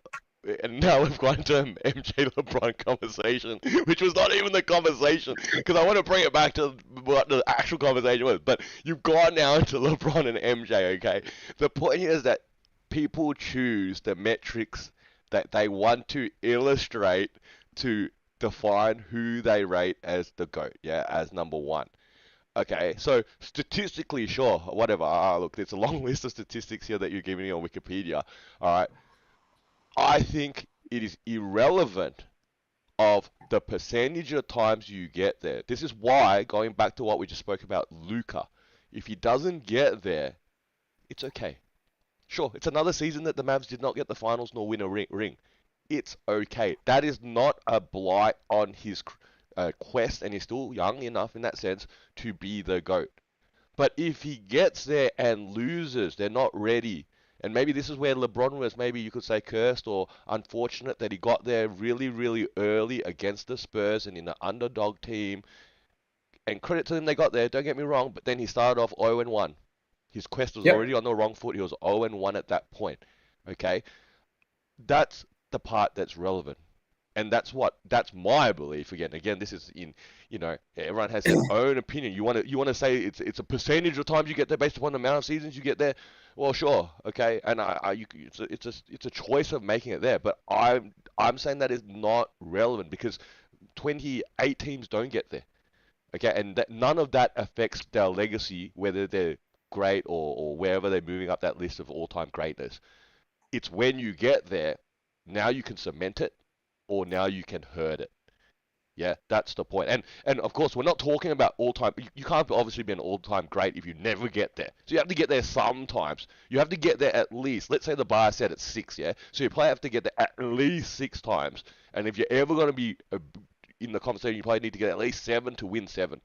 and now we've gone to an MJ LeBron conversation, which was not even the conversation, because I want to bring it back to what the actual conversation was. But you've gone now into LeBron and MJ, okay? The point here is that people choose the metrics that they want to illustrate to define who they rate as the GOAT, yeah, as number one. Okay, so statistically, sure, whatever. Look, there's a long list of statistics here that you're giving me on Wikipedia. All right, I think it is irrelevant of the percentage of times you get there. This is why, going back to what we just spoke about, Luka, if he doesn't get there, it's okay. Sure, it's another season that the Mavs did not get the finals nor win a ring. It's okay. That is not a blight on his quest, and he's still young enough in that sense to be the GOAT. But if he gets there and loses, they're not ready. And maybe this is where LeBron was, maybe you could say cursed or unfortunate that he got there really, really early against the Spurs and in an underdog team. And credit to them, they got there, don't get me wrong, but then he started off 0-1. His quest was already on the wrong foot. He was 0-1 at that point. Okay? That's the part that's relevant. And that's my belief. Again, this is everyone has their own opinion. You want to say it's a percentage of times you get there based upon the amount of seasons you get there. Well, sure, okay, and it's a choice of making it there. But I'm saying that is not relevant because 28 teams don't get there. Okay, and none of that affects their legacy, whether they're great or wherever they're moving up that list of all-time greatness. It's when you get there, now you can cement it, or now you can hurt it. Yeah, that's the point. And of course, we're not talking about all-time. You can't obviously be an all-time great if you never get there. So you have to get there sometimes. You have to get there at least. Let's say the bar set at 6, yeah? So you probably have to get there at least 6 times. And if you're ever going to be in the conversation, you probably need to get at least 7 to win 7.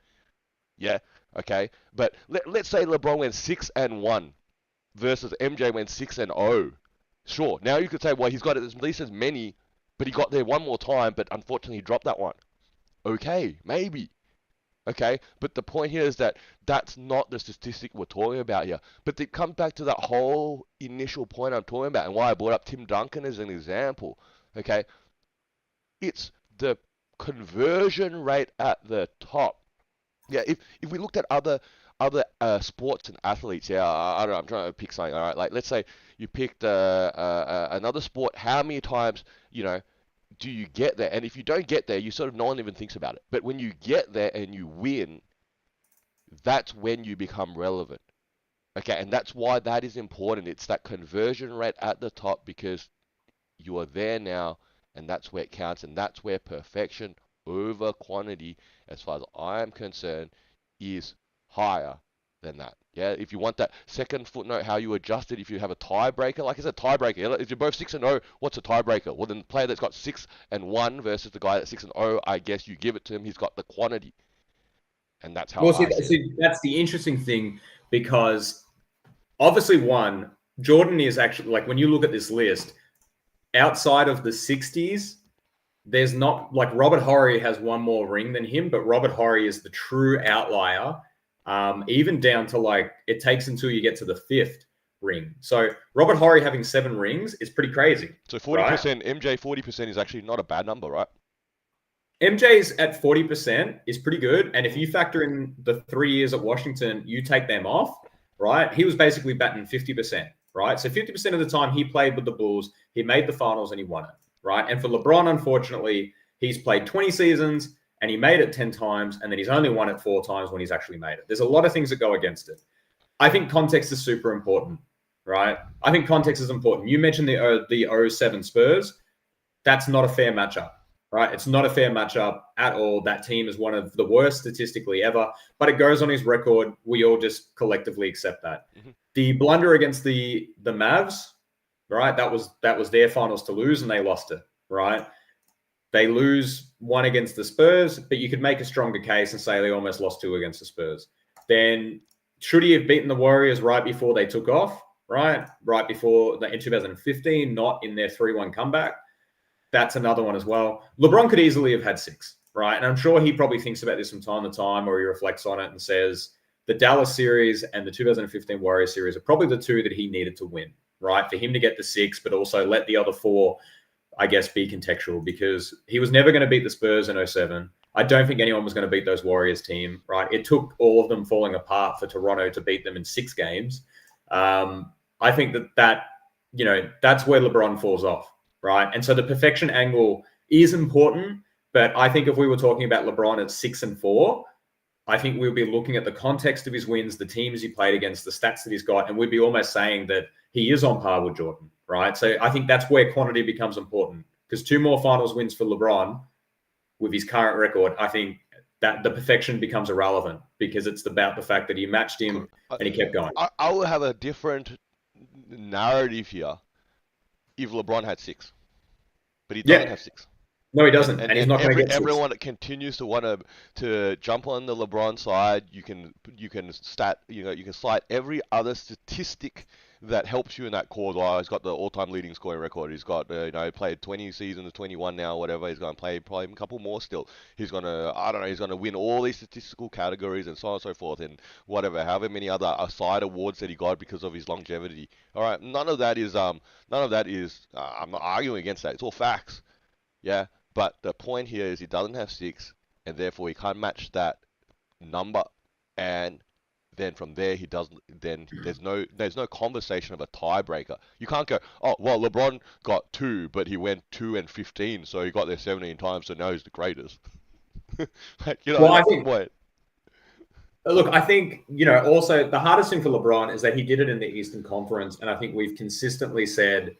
Yeah, okay? But let's say LeBron went 6-1 versus MJ went 6-0. Sure, now you could say, well, he's got at least as many, but he got there one more time, but unfortunately he dropped that one. Okay, maybe. Okay, but the point here is that that's not the statistic we're talking about here. But it comes back to that whole initial point I'm talking about and why I brought up Tim Duncan as an example. Okay, it's the conversion rate at the top. Yeah, if we looked at other sports and athletes, yeah, I don't know, I'm trying to pick something. All right, like let's say you picked another sport. How many times, do you get there? And if you don't get there, no one even thinks about it. But when you get there and you win, that's when you become relevant. Okay, and that's why that is important. It's that conversion rate at the top because you are there now, and that's where it counts, and that's where perfection over quantity, as far as I'm concerned, is higher than that. Yeah, if you want that second footnote, how you adjust it, if you have a tiebreaker, like I said, tiebreaker. If you're both 6-0, what's a tiebreaker? Well, then the player that's got 6-1 versus the guy that's 6-0, I guess you give it to him. He's got the quantity, and that's how I see it. That's the interesting thing because obviously, Jordan is actually like when you look at this list, outside of the 60s, there's not like Robert Horry has one more ring than him, but Robert Horry is the true outlier. Even down to like it takes until you get to the 5th ring. So Robert Horry having 7 rings is pretty crazy. So 40%, right? MJ 40% is actually not a bad number, right? MJ's at 40% is pretty good. And if you factor in the 3 years at Washington, you take them off, right? He was basically batting 50%, right? So 50% of the time he played with the Bulls, he made the finals and he won it, right? And for LeBron, unfortunately, he's played 20 seasons and he made it 10 times and then he's only won it 4 times when he's actually made it. There's a lot of things that go against it. I think context is super important, right? I think context is important. You mentioned the '07 Spurs. That's not a fair matchup, right? It's not a fair matchup at all. That team is one of the worst statistically ever, but it goes on his record. We all just collectively accept that. Mhm. The blunder against the Mavs, right? That was their finals to lose, and they lost it, right? They lose one against the Spurs, but you could make a stronger case and say they almost lost two against the Spurs. Then should he have beaten the Warriors right before they took off, right? Right before in 2015, not in their 3-1 comeback. That's another one as well. LeBron could easily have had six, right? And I'm sure he probably thinks about this from time to time, or he reflects on it and says the Dallas series and the 2015 Warriors series are probably the two that he needed to win, right? For him to get the six, but also let the other four, I guess, be contextual, because he was never going to beat the Spurs in '07. I don't think anyone was going to beat those Warriors team, right? It took all of them falling apart for Toronto to beat them in 6 games. I think that's where LeBron falls off, right? And so the perfection angle is important, but I think if we were talking about LeBron at 6-4, I think we'll be looking at the context of his wins, the teams he played against, the stats that he's got, and we'd be almost saying that he is on par with Jordan, right? So I think that's where quantity becomes important, because 2 more finals wins for LeBron with his current record, I think that the perfection becomes irrelevant, because it's about the fact that he matched him and he kept going. I will have a different narrative here if LeBron had six, but he doesn't Yeah, have six. no, he And doesn't, and, and he's and not going to get six. everyone that continues to want to jump on the LeBron side, you can cite every other statistic that helps you in that cause. Oh, he's got the all-time leading scoring record. He's got played 20 seasons, 21 now, whatever. He's going to play probably a couple more still. He's going to I don't know. He's going to win all these statistical categories and so on and so forth, and whatever, however many other side awards that he got because of his longevity. All right, none of that is. I'm not arguing against that. It's all facts. Yeah, but the point here is he doesn't have six, and therefore he can't match that number. And then from there he doesn't. Then there's no conversation of a tiebreaker. You can't go, oh well, LeBron got two, but he went 2 and 15, so he got there 17 times, so now he's the greatest. Well, I That's the think, point. look, I think, also the hardest thing for LeBron is that he did it in the Eastern Conference. And I think we've consistently said,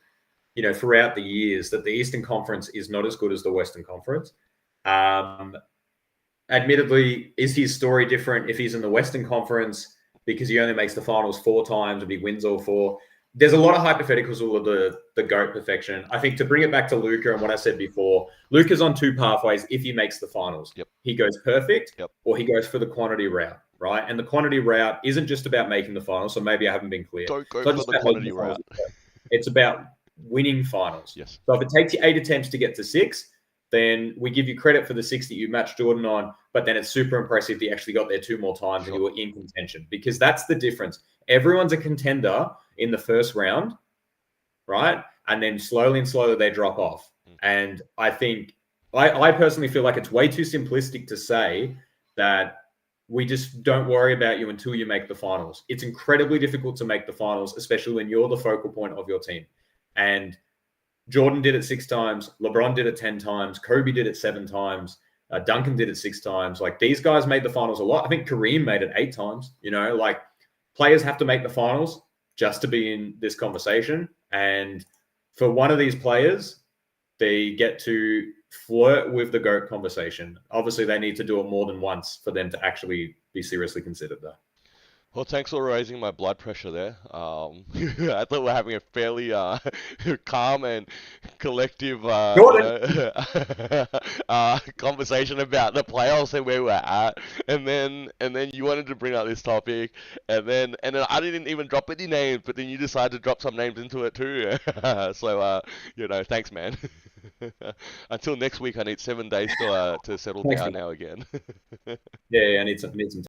throughout the years, that the Eastern Conference is not as good as the Western Conference. Um, Admittedly, is his story different if he's in the Western Conference because he only makes the finals 4 times and he wins all four? There's a lot of hypotheticals with the GOAT perfection. I think to bring it back to Luka and what I said before, Luka's on two pathways if he makes the finals. Yep. He goes perfect, Yep. or he goes for the quantity route, right? And the quantity route isn't just about making the finals, so maybe I haven't been clear. Don't go It's not for just the about making quantity the finals. route. It's about winning finals. Yes. So if it takes you 8 attempts to get to six, then we give you credit for the six that you matched Jordan on, but then it's super impressive that you actually got there 2 more times and you were in contention, because that's the difference. Everyone's a contender in the first round, right? And then slowly and slowly they drop off. And I think, I personally feel like it's way too simplistic to say that we just don't worry about you until you make the finals. It's incredibly difficult to make the finals, especially when you're the focal point of your team. And Jordan did it 6 times. LeBron did it 10 times. Kobe did it 7 times. Duncan did it 6 times. Like, these guys made the finals a lot. I think Kareem made it 8 times. Like, players have to make the finals just to be in this conversation. And for one of these players, they get to flirt with the GOAT conversation. Obviously, they need to do it more than once for them to actually be seriously considered, though. Well, thanks for raising my blood pressure there. I thought we're having a fairly calm and collective, Jordan. conversation about the playoffs and where we're at, and then you wanted to bring up this topic, and then I didn't even drop any names, but then you decided to drop some names into it too. So, thanks, man. Until next week, I need 7 days to settle Thanks, down man. now again. Yeah, I need some